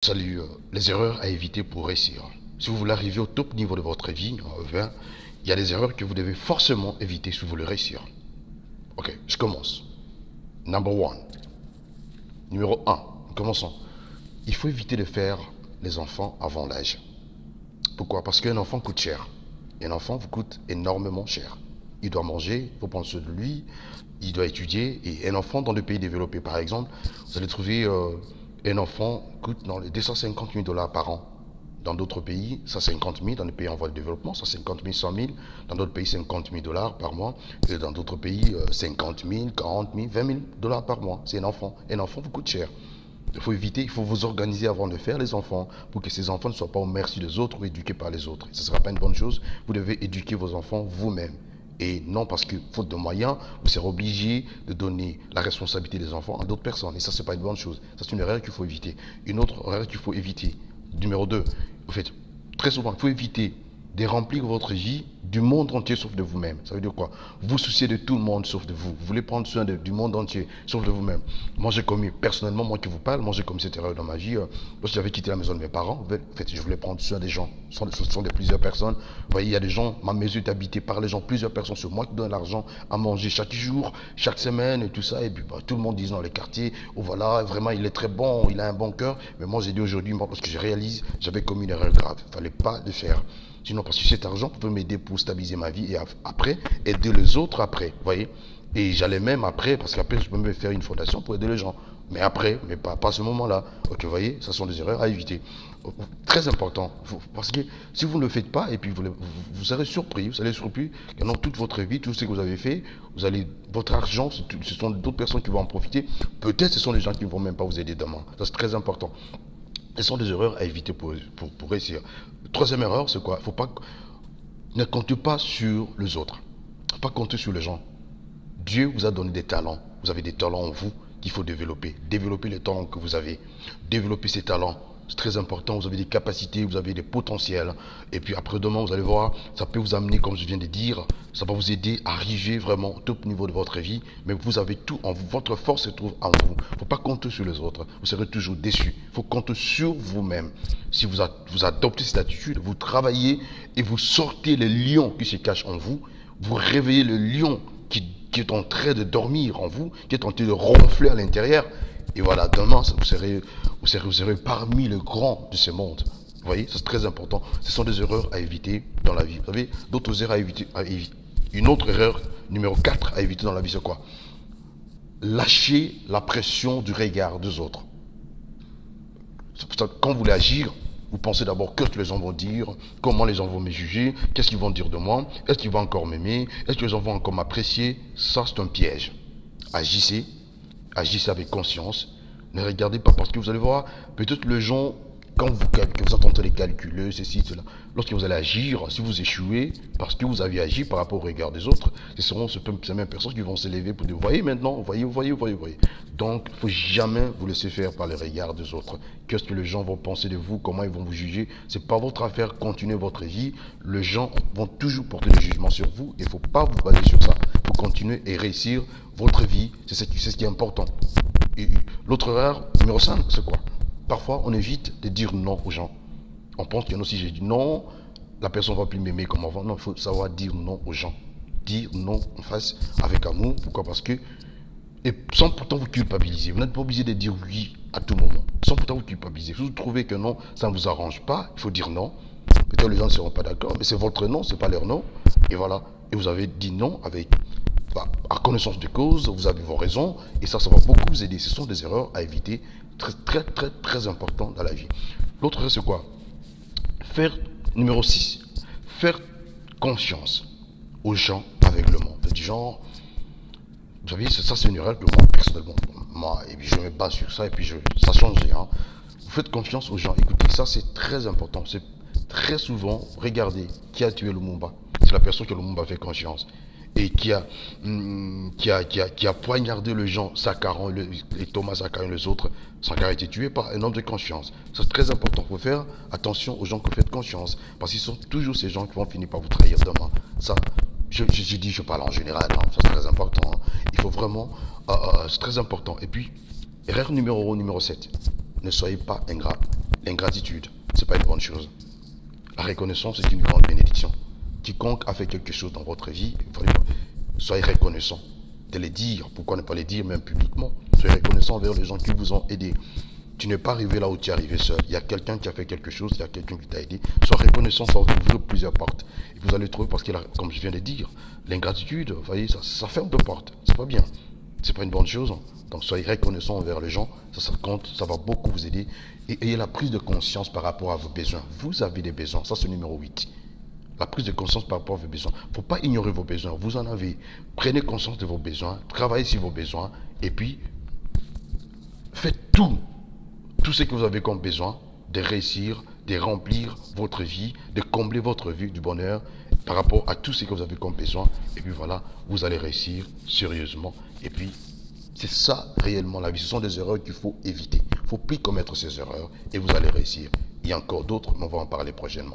Salut, les erreurs à éviter pour réussir. Si vous voulez arriver au top niveau de votre vie, il y a des erreurs que vous devez forcément éviter si vous voulez réussir. Ok, je commence. Number one. Numéro un. Commençons. Il faut éviter de faire les enfants avant l'âge. Pourquoi? Parce qu'un enfant coûte cher. Et un enfant vous coûte énormément cher. Il doit manger, il faut prendre soin de lui, il doit étudier. Et un enfant dans le pays développé, par exemple, vous allez trouver un enfant coûte dans les 250 000 dollars par an. Dans d'autres pays, 150 000, dans les pays en voie de développement, 150 000, 100 000. Dans d'autres pays, 50 000 dollars par mois. Et dans d'autres pays, 50 000, 40 000, 20 000 dollars par mois. C'est un enfant. Un enfant vous coûte cher. Il faut éviter, il faut vous organiser avant de faire les enfants pour que ces enfants ne soient pas au merci des autres ou éduqués par les autres. Ce ne sera pas une bonne chose. Vous devez éduquer vos enfants vous-même. Et non parce que, faute de moyens, vous serez obligé de donner la responsabilité des enfants à d'autres personnes. Et ça, ce n'est pas une bonne chose. Ça, c'est une erreur qu'il faut éviter. Une autre erreur qu'il faut éviter. Numéro 2. En fait, très souvent, il faut éviter de remplir votre vie du monde entier sauf de vous-même. Ça veut dire quoi? Vous souciez de tout le monde sauf de vous. Vous voulez prendre soin du monde entier sauf de vous-même. Moi, j'ai commis, personnellement, moi qui vous parle, moi j'ai commis cette erreur dans ma vie. Lorsque j'avais quitté la maison de mes parents, en fait, je voulais prendre soin des gens. Ce sont de plusieurs personnes. Vous voyez, il y a des gens, ma maison est habitée par les gens, plusieurs personnes. C'est moi qui donne l'argent à manger chaque jour, chaque semaine et tout ça. Et puis tout le monde dit dans les quartiers, oh voilà, vraiment, il est très bon, il a un bon cœur. Mais moi, j'ai dit aujourd'hui, parce que je réalise, j'avais commis une erreur grave. Il ne fallait pas le faire. Sinon, parce que cet argent peut m'aider pour stabiliser ma vie et après, aider les autres après. Vous voyez? Et j'allais même après, parce qu'après, je peux me faire une fondation pour aider les gens. Mais après, mais pas à ce moment-là. Ok, vous voyez? Ça sont des erreurs à éviter. Très important. Parce que si vous ne le faites pas, et puis vous serez surpris. Vous allez surpris que dans toute votre vie, tout ce que vous avez fait, votre argent, ce sont d'autres personnes qui vont en profiter. Peut-être ce sont des gens qui ne vont même pas vous aider demain. Ça, c'est très important. Ce sont des erreurs à éviter pour réussir. Troisième erreur, c'est quoi? Ne comptez pas sur les autres. Il ne faut pas compter sur les gens. Dieu vous a donné des talents. Vous avez des talents en vous qu'il faut développer. Développer les talents que vous avez. Développer ces talents. C'est très important. Vous avez des capacités, vous avez des potentiels. Et puis après demain, vous allez voir, ça peut vous amener, comme je viens de dire, ça va vous aider à arriver vraiment au top niveau de votre vie. Mais vous avez tout en vous. Votre force se trouve en vous. Il ne faut pas compter sur les autres. Vous serez toujours déçu. Il faut compter sur vous-même. Si vous adoptez cette attitude, vous travaillez et vous sortez les lions qui se cachent en vous. Vous réveillez le lion qui est en train de dormir en vous, qui est en train de ronfler à l'intérieur. Et voilà, demain, vous serez parmi les grands de ce monde. Vous voyez, c'est très important. Ce sont des erreurs à éviter dans la vie. Vous savez, d'autres erreurs à éviter. Une autre erreur, numéro 4 à éviter dans la vie, c'est quoi? Lâcher la pression du regard des autres. Quand vous voulez agir, vous pensez d'abord que les gens vont dire, comment les gens vont me juger, qu'est-ce qu'ils vont dire de moi, est-ce qu'ils vont encore m'aimer, est-ce que les gens vont encore m'apprécier. Ça, c'est un piège. Agissez, agissez avec conscience. Ne regardez pas parce que vous allez voir, peut-être les gens, quand vous êtes en train de calculer, ceci, cela, lorsque vous allez agir, si vous échouez, parce que vous avez agi par rapport au regard des autres, ce seront ces mêmes personnes qui vont s'élever pour dire, voyez maintenant, voyez. Donc, il ne faut jamais vous laisser faire par les regards des autres. Qu'est-ce que les gens vont penser de vous, comment ils vont vous juger. Ce n'est pas votre affaire, continuez votre vie. Les gens vont toujours porter le jugement sur vous. Il ne faut pas vous baser sur ça. Il faut continuer et réussir votre vie. C'est ce qui est important. L'autre erreur, numéro 5, c'est quoi? Parfois, on évite de dire non aux gens. On pense que non, si j'ai dit non, la personne ne va plus m'aimer comme avant. Non, il faut savoir dire non aux gens. Dire non en face avec amour. Pourquoi? Parce que, et sans pourtant vous culpabiliser. Vous n'êtes pas obligé de dire oui à tout moment. Sans pourtant vous culpabiliser. Si vous trouvez que non, ça ne vous arrange pas, il faut dire non. Peut-être les gens ne seront pas d'accord, mais c'est votre non, ce n'est pas leur non. Et voilà. Et vous avez dit non avec à connaissance de cause, vous avez vos raisons, et ça va beaucoup vous aider. Ce sont des erreurs à éviter, très important dans la vie. L'autre, c'est quoi? Numéro 6, faire confiance aux gens avec le monde. Du genre, vous savez, ça c'est une erreur que moi, personnellement, et puis je me base sur ça, et puis ça change rien. Vous faites confiance aux gens. Écoutez, ça c'est très important. C'est très souvent, regardez, qui a tué Lumumba? C'est la personne que Lumumba fait confiance. Et qui a poignardé les gens, Sakharine et Thomas Sakharine, les autres. Sankara a été tué par un homme de conscience. C'est très important. Il faut faire attention aux gens que vous faites confiance. Parce qu'ils sont toujours ces gens qui vont finir par vous trahir demain. Ça, je parle en général. Hein, ça, c'est très important. Hein. Il faut vraiment... c'est très important. Et puis, erreur numéro 7. Ne soyez pas ingrat. L'ingratitude, ce n'est pas une bonne chose. La reconnaissance est une grande bénédiction. Quiconque a fait quelque chose dans votre vie, soyez reconnaissant de les dire. Pourquoi ne pas les dire même publiquement? Soyez reconnaissant envers les gens qui vous ont aidé. Tu n'es pas arrivé là où tu es arrivé seul. Il y a quelqu'un qui a fait quelque chose, il y a quelqu'un qui t'a aidé. Sois reconnaissant, ça va ouvrir plusieurs portes. Et vous allez trouver, parce que, comme je viens de dire, l'ingratitude, vous voyez, ça ferme de portes. C'est pas bien. C'est pas une bonne chose. Donc soyez reconnaissant envers les gens. Ça compte, ça va beaucoup vous aider. Et ayez la prise de conscience par rapport à vos besoins. Vous avez des besoins. Ça, c'est le numéro 8. La prise de conscience par rapport à vos besoins. Il ne faut pas ignorer vos besoins. Vous en avez. Prenez conscience de vos besoins. Travaillez sur vos besoins. Et puis, faites tout ce que vous avez comme besoin de réussir, de remplir votre vie, de combler votre vie du bonheur par rapport à tout ce que vous avez comme besoin. Et puis voilà, vous allez réussir sérieusement. Et puis, c'est ça réellement la vie. Ce sont des erreurs qu'il faut éviter. Il ne faut plus commettre ces erreurs et vous allez réussir. Il y a encore d'autres, mais on va en parler prochainement.